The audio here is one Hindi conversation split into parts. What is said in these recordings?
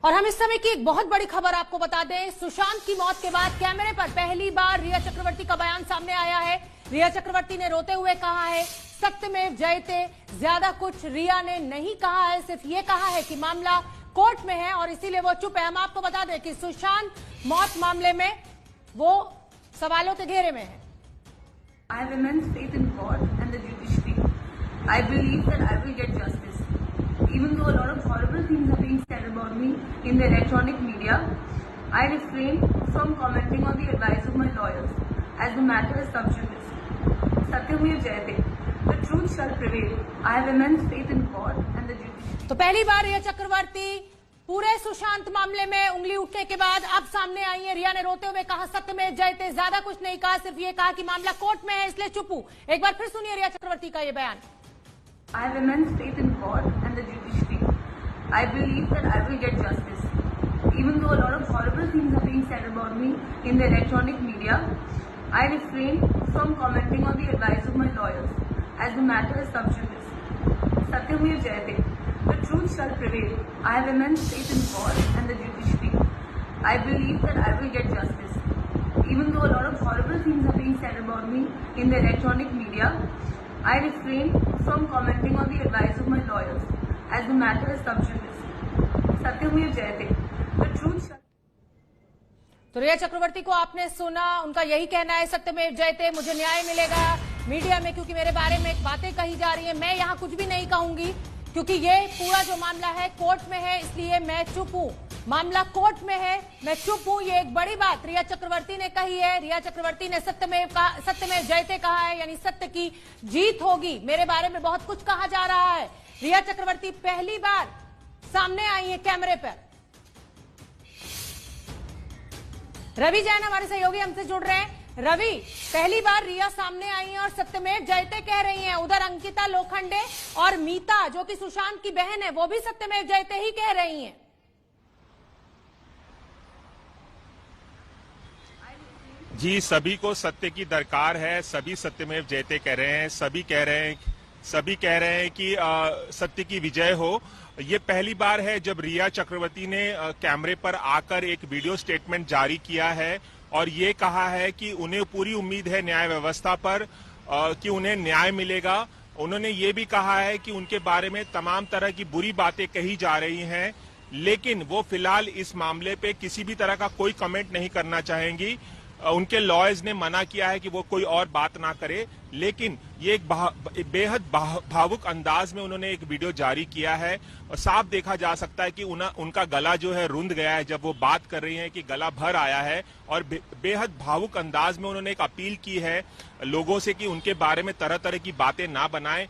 और हम इस समय की एक बहुत बड़ी खबर आपको बता दें। सुशांत की मौत के बाद कैमरे पर पहली बार रिया चक्रवर्ती का बयान सामने आया है। रिया चक्रवर्ती ने रोते हुए कहा है सत्यमेव जयते। ज्यादा कुछ रिया ने नहीं कहा है, सिर्फ ये कहा है कि मामला कोर्ट में है और इसीलिए वो चुप है। हम आपको बता दें कि सुशांत मौत मामले में वो सवालों के घेरे में है। I have immense faith in God and the judiciary. I believe that I will get justice. Even though a lot of horrible things are being said about me in the electronic media, I refrain from commenting on the advice of my lawyers as the matter is sub judice. Satyamev Jayate. The truth shall prevail. I have immense faith in God and the judiciary. तो पहली बार रिया चक्रवर्ती पूरे सुशांत मामले में उंगली उठने के बाद अब सामने आई है। रिया ने रोते हुए कहा सत्यमेव जयते। ज्यादा कुछ नहीं कहा, सिर्फ ये कहा कि मामला कोर्ट में है इसलिए चुप हूं। एक बार फिर सुनिए रिया चक्रवर्ती का ये बयान। I have immense faith in God and the judiciary. I believe that I will get justice. Even though a lot of horrible things are being said about me in the electronic media, I refrain from commenting on the advice of my lawyers as the matter is sub judice. Satyamev Jayate. The truth shall prevail. I have immense faith in God and the judiciary. I believe that I will get justice. Even though a lot of horrible things are being said about me in the electronic media, I refrain from commenting on the advice of my lawyers as the matter is sub judice. Satyamev Jayate. The truth shall. तो रिया चक्रवर्ती को आपने सुना, उनका यही कहना है सत्यमेव जयते, मुझे न्याय मिलेगा मीडिया में क्योंकि मेरे बारे में बातें कही जा रही है। मैं यहाँ कुछ भी नहीं कहूंगी क्योंकि ये पूरा जो मामला है कोर्ट में है, इसलिए मैं चुप हूं। मामला कोर्ट में है, मैं चुप हूं। ये एक बड़ी बात रिया चक्रवर्ती ने कही है। रिया चक्रवर्ती ने सत्यमेव जयते कहा है, यानी सत्य की जीत होगी। मेरे बारे में बहुत कुछ कहा जा रहा है। रिया चक्रवर्ती पहली बार सामने आई है कैमरे पर। रवि जैन हमारे सहयोगी हमसे जुड़ रहे हैं। रवि, पहली बार रिया सामने आई है और सत्यमेव जयते कह रही हैं। उधर अंकिता लोखंडे और मीता जो कि सुशांत की बहन है वो भी सत्यमेव जयते ही कह रही हैं। जी, सभी को सत्य की दरकार है। सभी सत्यमेव जयते कह रहे हैं। सभी कह रहे हैं कि सत्य की विजय हो। ये पहली बार है जब रिया चक्रवर्ती ने कैमरे पर आकर एक वीडियो स्टेटमेंट जारी किया है और ये कहा है कि उन्हें पूरी उम्मीद है न्याय व्यवस्था पर कि उन्हें न्याय मिलेगा। उन्होंने ये भी कहा है कि उनके बारे में तमाम तरह की बुरी बातें कही जा रही हैं, लेकिन वो फिलहाल इस मामले पे किसी भी तरह का कोई कमेंट नहीं करना चाहेंगी। उनके लॉयर्स ने मना किया है कि वो कोई और बात ना करे, लेकिन ये एक बेहद भावुक अंदाज में उन्होंने एक वीडियो जारी किया है और साफ देखा जा सकता है कि उनका गला जो है रुंध गया है जब वो बात कर रही हैं कि गला भर आया है और बेहद भावुक अंदाज में उन्होंने एक अपील की है लोगों से कि उनके बारे में तरह तरह की बातें ना बनाएं,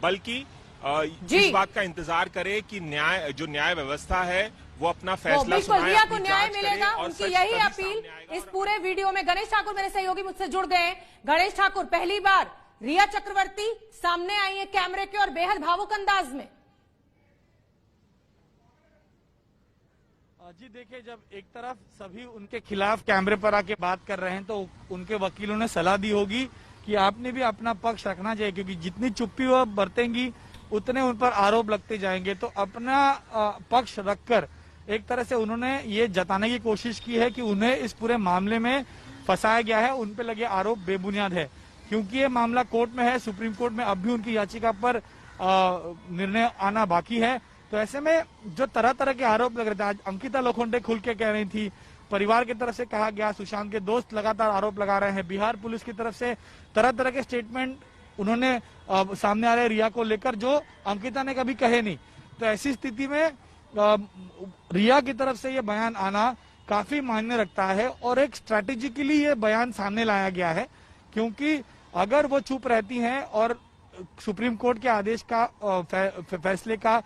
बल्कि इस बात का इंतजार करें कि न्याय व्यवस्था है वो अपना फैसला सुनाए, रिया को न्याय मिलेगा। उनकी यही अपील इस पूरे वीडियो में। गणेश ठाकुर मेरे सहयोगी मुझसे जुड़ गए हैं। गणेश ठाकुर, पहली बार रिया चक्रवर्ती सामने आई है कैमरे के और बेहद भावुक अंदाज में। जी देखिए, जब एक तरफ सभी उनके खिलाफ कैमरे पर आके बात कर रहे हैं तो उनके वकीलों ने सलाह दी होगी कि आपने भी अपना पक्ष रखना चाहिए, क्योंकि जितनी चुप्पी वो बरतेंगी उतने उन पर आरोप लगते जाएंगे। तो अपना पक्ष रखकर एक तरह से उन्होंने ये जताने की कोशिश की है कि उन्हें इस पूरे मामले में फंसाया गया है, उन पे लगे आरोप बेबुनियाद है, क्योंकि ये मामला कोर्ट में है। सुप्रीम कोर्ट में अब भी उनकी याचिका पर निर्णय आना बाकी है। तो ऐसे में जो तरह तरह के आरोप लग रहे थे, आज अंकिता लोखंडे खुल के कह रही थी, परिवार की तरफ से कहा गया, सुशांत के दोस्त लगातार आरोप लगा रहे हैं, बिहार पुलिस की तरफ से तरह तरह के स्टेटमेंट उन्होंने सामने आ रहे रिया को लेकर जो अंकिता ने कभी कहे नहीं। तो ऐसी स्थिति में रिया की तरफ से ये बयान आना काफी मायने रखता है और एक स्ट्रैटेजिकली ये बयान सामने लाया गया है, क्योंकि अगर वो चुप रहती हैं और सुप्रीम कोर्ट के आदेश का फैसले का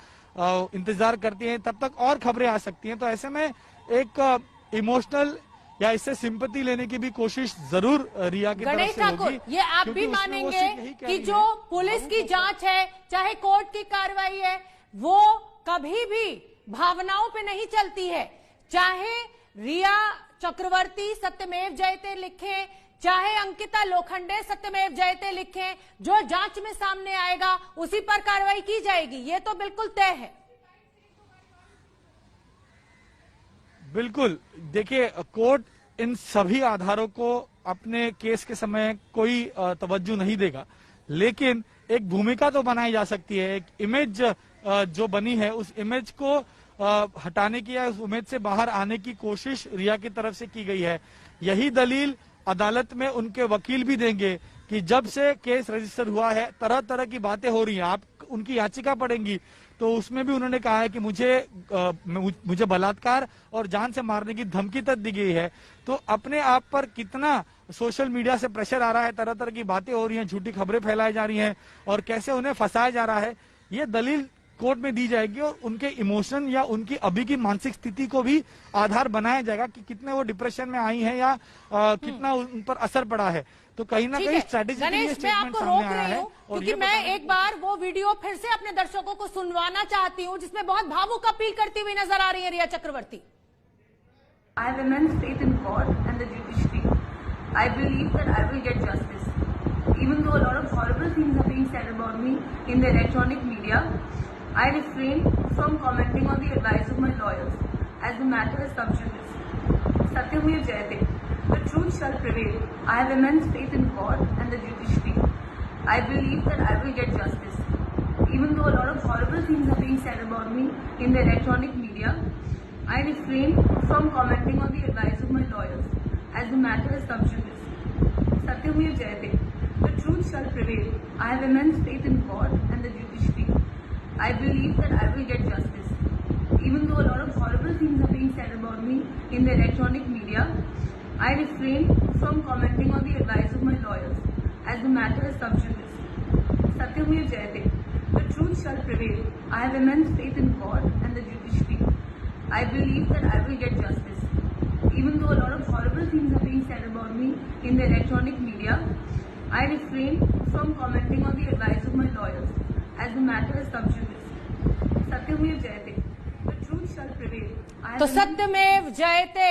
इंतजार करती हैं, तब तक और खबरें आ सकती हैं। तो ऐसे में एक इमोशनल या इससे सिंपैथी लेने की भी कोशिश जरूर रिया की तरफ से होगी। ये आप भी मानेंगे कि जो पुलिस की जांच है, चाहे कोर्ट की कार्रवाई है, वो कभी भी भावनाओं पे नहीं चलती है। चाहे रिया चक्रवर्ती सत्यमेव जयते लिखे, चाहे अंकिता लोखंडे सत्यमेव जयते लिखे, जो जांच में सामने आएगा उसी पर कार्रवाई की जाएगी, ये तो बिल्कुल तय है। बिल्कुल, देखिए कोर्ट इन सभी आधारों को अपने केस के समय कोई तवज्जो नहीं देगा, लेकिन एक भूमिका तो बनाई जा सकती है। एक इमेज जो बनी है उस इमेज को हटाने की या उस इमेज से बाहर आने की कोशिश रिया की तरफ से की गई है। यही दलील अदालत में उनके वकील भी देंगे कि जब से केस रजिस्टर हुआ है तरह तरह की बातें हो रही हैं। आप उनकी याचिका पढ़ेंगी तो उसमें भी उन्होंने कहा है कि मुझे बलात्कार और जान से मारने की धमकी तक दी गई है। तो अपने आप पर कितना सोशल मीडिया से प्रेशर आ रहा है, तरह तरह की बातें हो रही हैं, झूठी खबरें फैलाई जा रही हैं और कैसे उन्हें फंसाया जा रहा है, ये दलील कोर्ट में दी जाएगी और उनके इमोशन या उनकी अभी की मानसिक स्थिति को भी आधार बनाया जाएगा कि कितने वो डिप्रेशन में आई हैं या कितना उन पर असर पड़ा है। तो कहीं ना कहीं स्ट्रेटेजी गणेश, मैं आपको रोक रही हूँ क्योंकि मैं एक बार वो वीडियो फिर से अपने दर्शकों को सुनवाना चाहती हूँ जिसमें बहुत भावुक अपील करती हुई नजर आ रही है रिया चक्रवर्ती। I have immense faith in God and the judiciary. I believe that I will get justice. Even though a lot of horrible things are being said about me in the electronic media, I refrain from commenting on the advice of my lawyers as the matter is sub judice. Satyamir Jayate. The truth shall prevail. I have immense faith in God and the judiciary. I believe that I will get justice. Even though a lot of horrible things are being said about me in the electronic media, I refrain from commenting on the advice of my lawyers as the matter is sub judice. Satyamir Jayate. The truth shall prevail. I have immense faith in God and the judiciary. I believe that I will get justice. Even though a lot of horrible things are being said about me in the electronic media, I refrain from commenting on the advice of my lawyers as the matter is sub judice. Satyamir Jayate. The truth shall prevail. I have immense faith in God and the judiciary. I believe that I will get justice. Even though a lot of horrible things are being said about me in the electronic media, I refrain from commenting on the advice of my lawyers as the matter is sub judice. Satyamir Jayate. The truth shall prevail. तो सत्यमेव जयते,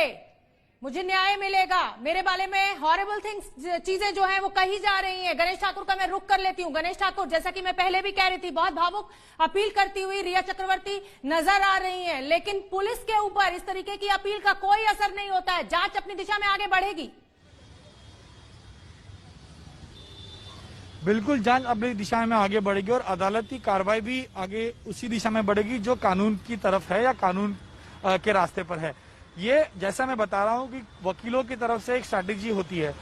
मुझे न्याय मिलेगा, मेरे बारे में हॉरिबल थिंग्स चीजें जो हैं वो कही जा रही हैं। गणेश ठाकुर का मैं रुख कर लेती हूँ। गणेश ठाकुर, जैसा कि मैं पहले भी कह रही थी, बहुत भावुक अपील करती हुई रिया चक्रवर्ती नजर आ रही हैं, लेकिन पुलिस के ऊपर इस तरीके की अपील का कोई असर नहीं होता है। जांच अपनी दिशा में आगे बढ़ेगी। बिल्कुल, जांच अपनी दिशा में आगे बढ़ेगी और अदालत की कार्रवाई भी आगे उसी दिशा में बढ़ेगी जो कानून की तरफ है या कानून के रास्ते पर है। ये जैसा मैं बता रहा हूं कि वकीलों की तरफ से एक स्ट्रैटेजी होती है।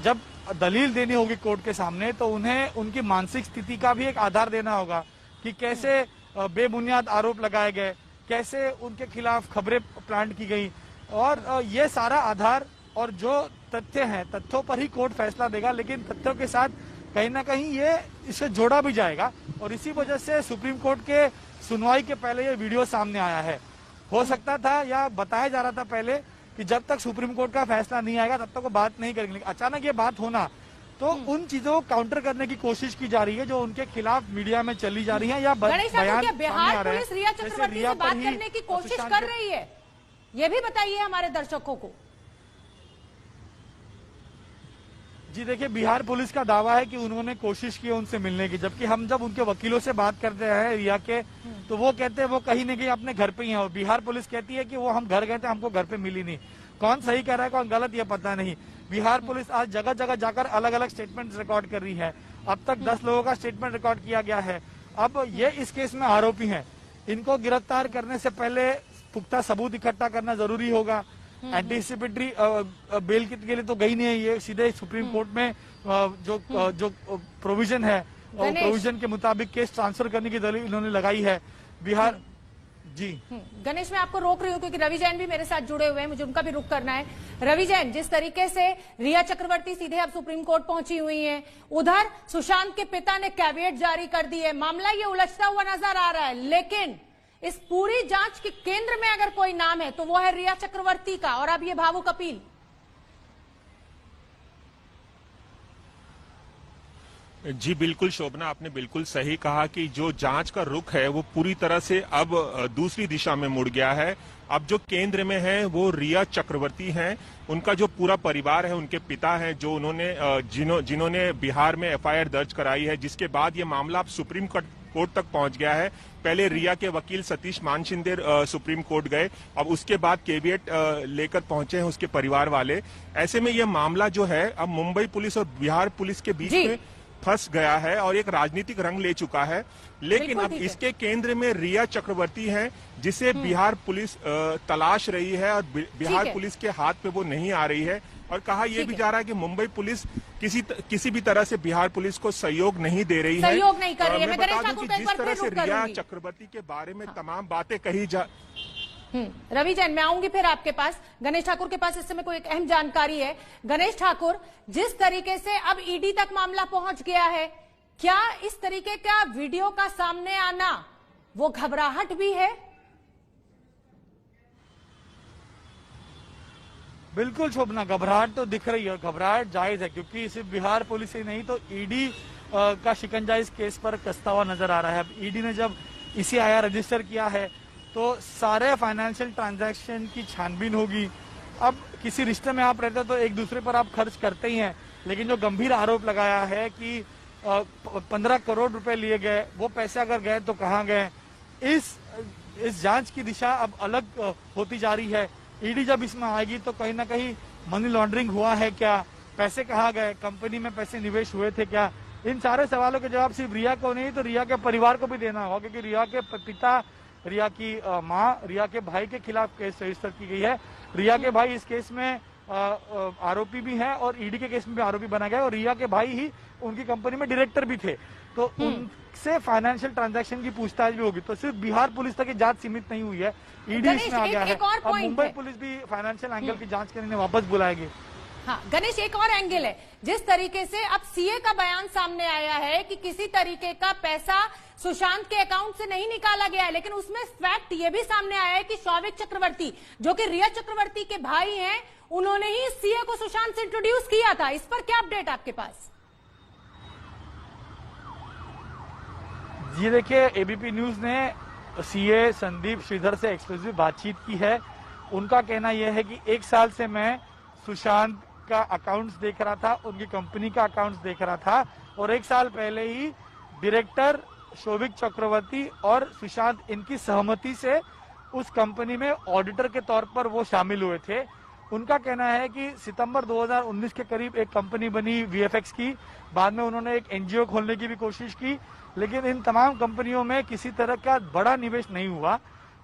जब दलील देनी होगी कोर्ट के सामने तो उन्हें उनकी मानसिक स्थिति का भी एक आधार देना होगा कि कैसे बेबुनियाद आरोप लगाए गए, कैसे उनके खिलाफ खबरें प्लांट की गई, और ये सारा आधार और जो तथ्य हैं, तथ्यों पर ही कोर्ट फैसला देगा। लेकिन तथ्यों के साथ कहीं ना कहीं ये इसे जोड़ा भी जाएगा और इसी वजह से सुप्रीम कोर्ट के सुनवाई के पहले ये वीडियो सामने आया है। हो सकता था या बताया जा रहा था पहले कि जब तक सुप्रीम कोर्ट का फैसला नहीं आएगा तब तक वो बात नहीं करेंगे, लेकिन अचानक ये बात होना तो उन चीजों को काउंटर करने की कोशिश की जा रही है जो उनके खिलाफ मीडिया में चली जा रही है या बयान बिहार पुलिस रिया चक्रवर्ती से बात करने की कोशिश कर रही है, ये भी बताइए हमारे दर्शकों को। जी देखिए, बिहार पुलिस का दावा है कि उन्होंने कोशिश की उनसे मिलने की, जबकि हम जब उनके वकीलों से बात करते हैं रिया के तो वो कहते हैं वो कहीं न कहीं अपने घर पे ही है। बिहार पुलिस कहती है कि वो हम घर गए थे, हमको घर पे मिली नहीं। कौन सही कह रहा है कौन गलत ये पता नहीं। बिहार पुलिस आज जगह जगह जाकर अलग अलग स्टेटमेंट रिकॉर्ड कर रही है। अब तक 10 लोगों का स्टेटमेंट रिकॉर्ड किया गया है। अब ये इस केस में आरोपी हैं, इनको गिरफ्तार करने से पहले पुख्ता सबूत इकट्ठा करना जरूरी होगा। एंटीसिपेटरी बेल के लिए तो गई नहीं है, ये सीधे सुप्रीम कोर्ट में जो प्रोविजन है और प्रोविजन के मुताबिक केस ट्रांसफर करने की दलील इन्होंने लगाई है। बिहार जी गणेश, मैं आपको रोक रही हूँ क्योंकि रवि जैन भी मेरे साथ जुड़े हुए हैं, मुझे उनका भी रुख करना है। रवि जैन, जिस तरीके से रिया चक्रवर्ती सीधे अब सुप्रीम कोर्ट पहुंची हुई हैं, उधर सुशांत के पिता ने कैविएट जारी कर दी है, मामला ये उलझता हुआ नजर आ रहा है, लेकिन इस पूरी जांच के केंद्र में अगर कोई नाम है तो वो है रिया चक्रवर्ती का। और अब ये भावुक अपील। जी बिल्कुल शोभना, आपने बिल्कुल सही कहा कि जो जांच का रुख है वो पूरी तरह से अब दूसरी दिशा में मुड़ गया है। अब जो केंद्र में है वो रिया चक्रवर्ती हैं, उनका जो पूरा परिवार है, उनके पिता हैं जो जिन्होंने बिहार में एफआईआर दर्ज कराई है, जिसके बाद ये मामला अब सुप्रीम कोर्ट तक पहुंच गया है। पहले रिया के वकील सतीश मानशिंदे सुप्रीम कोर्ट गए, अब उसके बाद केविएट लेकर पहुंचे हैं उसके परिवार वाले। ऐसे में यह मामला जो है अब मुंबई पुलिस और बिहार पुलिस के बीच में फंस गया है और एक राजनीतिक रंग ले चुका है। लेकिन अब इसके केंद्र में रिया चक्रवर्ती हैं, जिसे बिहार पुलिस तलाश रही है और बिहार पुलिस के हाथ पे वो नहीं आ रही है। और कहा यह भी जा रहा है कि मुंबई पुलिस किसी भी तरह से बिहार पुलिस को सहयोग नहीं दे रही है, सहयोग नहीं कर रही है। मैं बता दूं कि जिस तरह से रिया चक्रवर्ती के बारे में तमाम बातें कही जा रवि जैन, मैं आऊंगी फिर आपके पास। गणेश ठाकुर के पास इस समय कोई एक अहम जानकारी है। गणेश ठाकुर, जिस तरीके से अब ईडी तक मामला पहुंच गया है, क्या इस तरीके का वीडियो का सामने आना वो घबराहट भी है? बिल्कुल शोभना, घबराहट तो दिख रही है और घबराहट जायज है, क्योंकि सिर्फ बिहार पुलिस ही नहीं तो ईडी का शिकंजा इस केस पर कसता हुआ नजर आ रहा है। अब ईडी ने जब ECIR रजिस्टर किया है तो सारे फाइनेंशियल ट्रांजैक्शन की छानबीन होगी। अब किसी रिश्ते में आप रहते तो एक दूसरे पर आप खर्च करते ही हैं, लेकिन जो गंभीर आरोप लगाया है कि 15 करोड़ रुपए लिए गए, वो पैसे अगर गए तो कहाँ गए, इस जांच की दिशा अब अलग होती जा रही है। ईडी जब इसमें आएगी तो कहीं ना कहीं मनी लॉन्ड्रिंग हुआ है क्या, पैसे कहाँ गए, कंपनी में पैसे निवेश हुए थे क्या, इन सारे सवालों के जवाब सिर्फ रिया को नहीं तो रिया के परिवार को भी देना होगा, क्योंकि रिया के पिता, रिया की मां, रिया के भाई के खिलाफ केस रजिस्टर की गई है। रिया के भाई इस केस में आरोपी भी हैं और ईडी के केस में भी आरोपी बना गया और रिया के भाई ही उनकी कंपनी में डायरेक्टर भी थे, तो उनसे फाइनेंशियल ट्रांजैक्शन की पूछताछ भी होगी। तो सिर्फ बिहार पुलिस तक की जांच सीमित नहीं हुई है, ईडी इसमें आ गया है। अब मुंबई पुलिस भी फाइनेंशियल एंगल की जांच करने वापस बुलाएगी। हाँ गणेश, एक और एंगल है, जिस तरीके से अब सीए का बयान सामने आया है कि किसी तरीके का पैसा सुशांत के अकाउंट से नहीं निकाला गया है, लेकिन उसमें फैक्ट ये भी सामने आया है कि शौविक चक्रवर्ती, जो कि रिया चक्रवर्ती के भाई हैं, उन्होंने ही सीए को सुशांत से इंट्रोड्यूस किया था। इस पर क्या अपडेट आपके पास? जी देखिए, एबीपी न्यूज ने सीए संदीप श्रीधर से एक्सक्लूसिव बातचीत की है। उनका कहना यह है कि 1 साल से मैं सुशांत का अकाउंट्स देख रहा था, उनकी कंपनी का अकाउंट्स देख रहा था और 1 साल पहले ही डायरेक्टर शौविक चक्रवर्ती और सुशांत इनकी सहमति से उस कंपनी में ऑडिटर के तौर पर वो शामिल हुए थे। उनका कहना है कि सितंबर 2019 के करीब एक कंपनी बनी VFX की, बाद में उन्होंने एक NGO खोलने की भी कोशिश की, लेकिन इन तमाम कंपनियों में किसी तरह का बड़ा निवेश नहीं हुआ।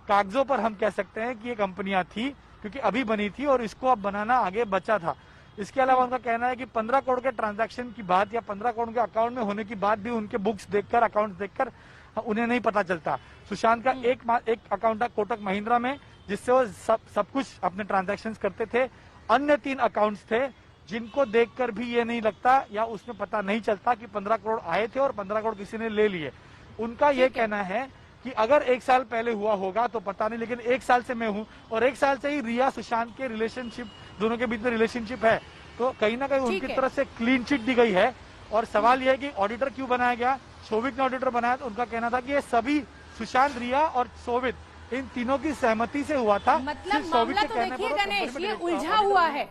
कागजों पर हम कह सकते हैं कि ये कंपनियां थी क्योंकि अभी बनी थी और इसको अब बनाना आगे बचा था। इसके अलावा उनका कहना है कि 15 करोड़ के ट्रांजैक्शन की बात या 15 करोड़ के अकाउंट में होने की बात भी उनके बुक्स देखकर, अकाउंट देखकर उन्हें नहीं पता चलता। सुशांत का एक अकाउंट था कोटक महिंद्रा में, जिससे वो सब कुछ अपने ट्रांजैक्शंस करते थे। अन्य 3 अकाउंट्स थे जिनको देखकर भी ये नहीं लगता या उसमें पता नहीं चलता कि 15 करोड़ आए थे और 15 करोड़ किसी ने ले लिए। उनका ये कहना है कि अगर 1 साल पहले हुआ होगा तो पता नहीं, लेकिन 1 साल से मैं हूं और 1 साल से ही रिया सुशांत के रिलेशनशिप, दोनों के बीच में रिलेशनशिप है, तो कहीं ना कहीं उनकी तरफ से क्लीन चिट दी गई है। और सवाल यह है कि ऑडिटर क्यों बनाया गया, शौविक ने ऑडिटर बनाया, तो उनका कहना था कि ये सभी सुशांत, रिया और शौविक, इन तीनों की सहमति से हुआ था। मतलब मामला तो देखिए गणेश, ये उलझा हुआ है,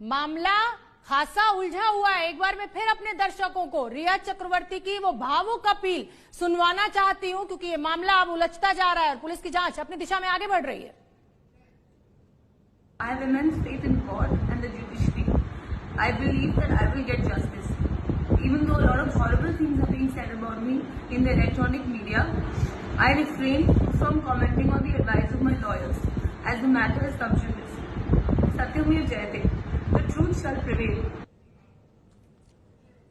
मामला खासा उलझा हुआ है। एक बार मैं फिर अपने दर्शकों को रिया चक्रवर्ती की वो भावुक अपील सुनवाना चाहती हूं, क्योंकि ये मामला अब उलझता जा रहा है और पुलिस की जांच अपनी दिशा में आगे बढ़ रही है। I have immense faith in God and the judiciary. I believe that I will get justice. Even though a lot of horrible things are being said about me in the electronic media, I refrain from commenting on the advice of my lawyers, as the matter is sub judice. Satyamir Jayate. The truth shall prevail.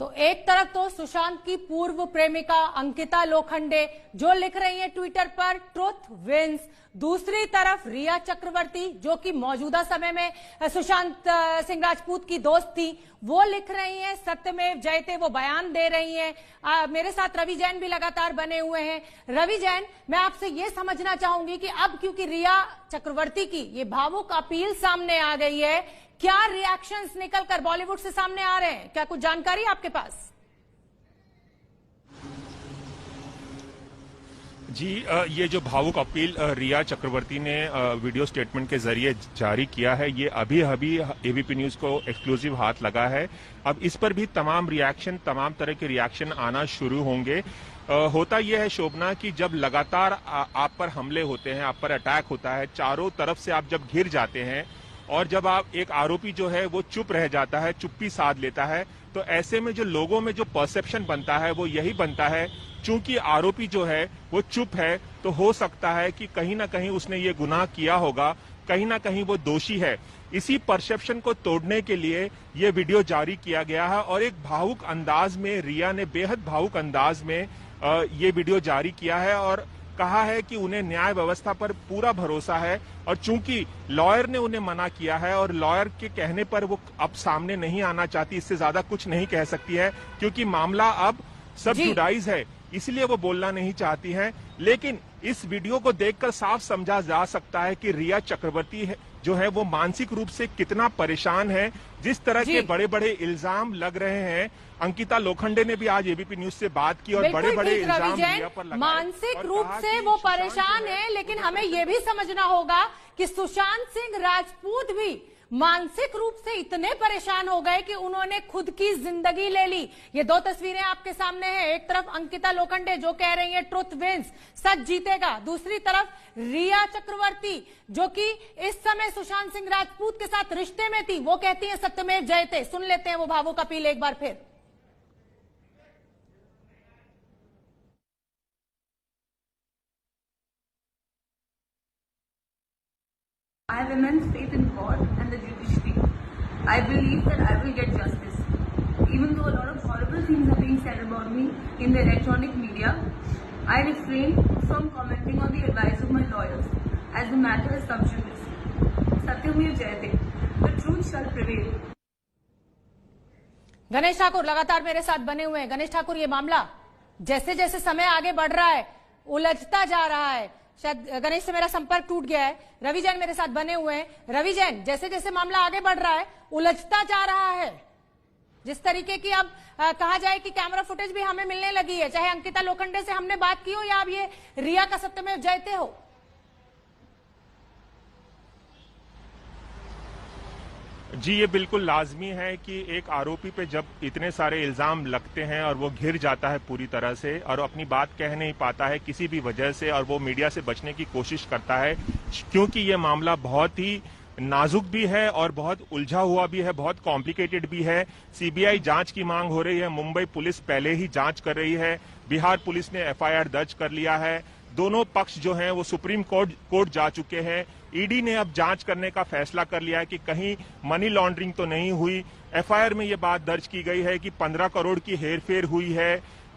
तो एक तरफ तो सुशांत की पूर्व प्रेमिका अंकिता लोखंडे जो लिख रही है ट्विटर पर ट्रुथ विंस, दूसरी तरफ रिया चक्रवर्ती जो कि मौजूदा समय में सुशांत सिंह राजपूत की दोस्त थी, वो लिख रही हैं सत्यमेव जयते, वो बयान दे रही हैं। मेरे साथ रवि जैन भी लगातार बने हुए हैं। रवि जैन, मैं आपसे ये समझना चाहूंगी कि अब क्योंकि रिया चक्रवर्ती की ये भावुक अपील सामने आ गई है, क्या रिएक्शंस निकलकर बॉलीवुड से सामने आ रहे हैं, क्या कुछ जानकारी आपके पास? जी ये जो भावुक अपील रिया चक्रवर्ती ने वीडियो स्टेटमेंट के जरिए जारी किया है, ये अभी अभी एबीपी न्यूज को एक्सक्लूसिव हाथ लगा है। अब इस पर भी तमाम तरह के रिएक्शन आना शुरू होंगे। होता यह है शोभना कि जब लगातार आप पर हमले होते हैं, आप पर अटैक होता है, चारों तरफ से आप जब घिर जाते हैं और जब आप एक आरोपी जो है वो चुप रह जाता है, चुप्पी साध लेता है, तो ऐसे में जो लोगों में जो परसेप्शन बनता है वो यही बनता है, चूंकि आरोपी जो है वो चुप है तो हो सकता है कि कहीं ना कहीं उसने ये गुनाह किया होगा, कहीं ना कहीं वो दोषी है। इसी परसेप्शन को तोड़ने के लिए ये वीडियो जारी किया गया है और एक भावुक अंदाज में रिया ने बेहद भावुक अंदाज में ये वीडियो जारी किया है और कहा है कि उन्हें न्याय व्यवस्था पर पूरा भरोसा है और चूंकि लॉयर ने उन्हें मना किया है और लॉयर के कहने पर वो अब सामने नहीं आना चाहती, इससे ज्यादा कुछ नहीं कह सकती है क्योंकि मामला अब सब जुडाइज है, इसलिए वो बोलना नहीं चाहती हैं। लेकिन इस वीडियो को देखकर साफ समझा जा सकता है कि रिया चक्रवर्ती जो है वो मानसिक रूप से कितना परेशान है। जिस तरह के बड़े बड़े इल्जाम लग रहे हैं, अंकिता लोखंडे ने भी आज एबीपी न्यूज से बात की और बड़े बड़े इल्जाम रिया पर लगाए। मानसिक रूप से वो परेशान है, लेकिन हमें ये भी समझना होगा कि सुशांत सिंह राजपूत भी मानसिक रूप से इतने परेशान हो गए कि उन्होंने खुद की जिंदगी ले ली। ये दो तस्वीरें आपके सामने हैं। एक तरफ अंकिता लोखंडे जो कह रही है ट्रुथ विंस, सच जीतेगा। दूसरी तरफ रिया चक्रवर्ती जो कि इस समय सुशांत सिंह राजपूत के साथ रिश्ते में थी, वो कहती है सत्यमेव जयते। सुन लेते हैं वो भावुक अपील एक बार फिर। I have immense faith in God and the judiciary. I believe that I will get justice. Even though a lot of horrible things are being said about me in the electronic media, I refrain from commenting on the advice of my lawyers as the matter is sub judice. Satyamev Jayate. The truth shall prevail. Ganesh Thakur लगातार मेरे साथ बने हुए हैं। गणेश ठाकुर, ये मामला जैसे जैसे समय आगे बढ़ रहा है उलझता जा रहा है। शायद गणेश से मेरा संपर्क टूट गया है। रवि जैन मेरे साथ बने हुए हैं। रवि जैन, जैसे जैसे मामला आगे बढ़ रहा है उलझता जा रहा है। जिस तरीके की अब कहा जाए कि कैमरा फुटेज भी हमें मिलने लगी है, चाहे अंकिता लोखंडे से हमने बात की हो या अब ये रिया का सत्यमेव जयते हो। जी ये बिल्कुल लाजमी है कि एक आरोपी पे जब इतने सारे इल्जाम लगते हैं और वो घिर जाता है पूरी तरह से और अपनी बात कह नहीं पाता है किसी भी वजह से और वो मीडिया से बचने की कोशिश करता है, क्योंकि ये मामला बहुत ही नाजुक भी है और बहुत उलझा हुआ भी है, बहुत कॉम्प्लिकेटेड भी है। सीबीआई जांच की मांग हो रही है, मुंबई पुलिस पहले ही जांच कर रही है, बिहार पुलिस ने एफआईआर दर्ज कर लिया है, दोनों पक्ष जो हैं वो सुप्रीम कोर्ट जा चुके हैं। ईडी ने अब जांच करने का फैसला कर लिया है कि कहीं मनी लॉन्ड्रिंग तो नहीं हुई। एफआईआर में ये बात दर्ज की गई है कि 15 करोड़ की हेरफेर हुई है।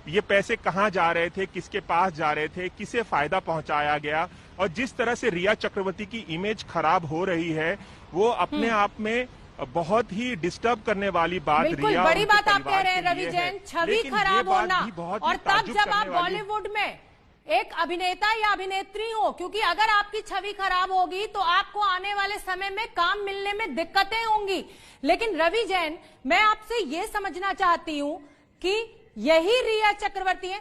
ये पैसे कहां जा रहे थे, किसके पास जा रहे थे, किसे फायदा पहुंचाया गया, और जिस तरह से रिया चक्रवर्ती की इमेज खराब हो रही है वो अपने आप में बहुत ही डिस्टर्ब करने वाली बात। बिल्कुल बड़ी बात आप कह रहे हैं रवि जैन, छवि खराब होना, और तब जब आप बॉलीवुड में एक अभिनेता या अभिनेत्री हो, क्योंकि अगर आपकी छवि खराब होगी तो आपको आने वाले समय में काम मिलने में दिक्कतें होंगी। लेकिन रवि जैन, मैं आपसे ये समझना चाहती हूं कि यही रिया चक्रवर्ती है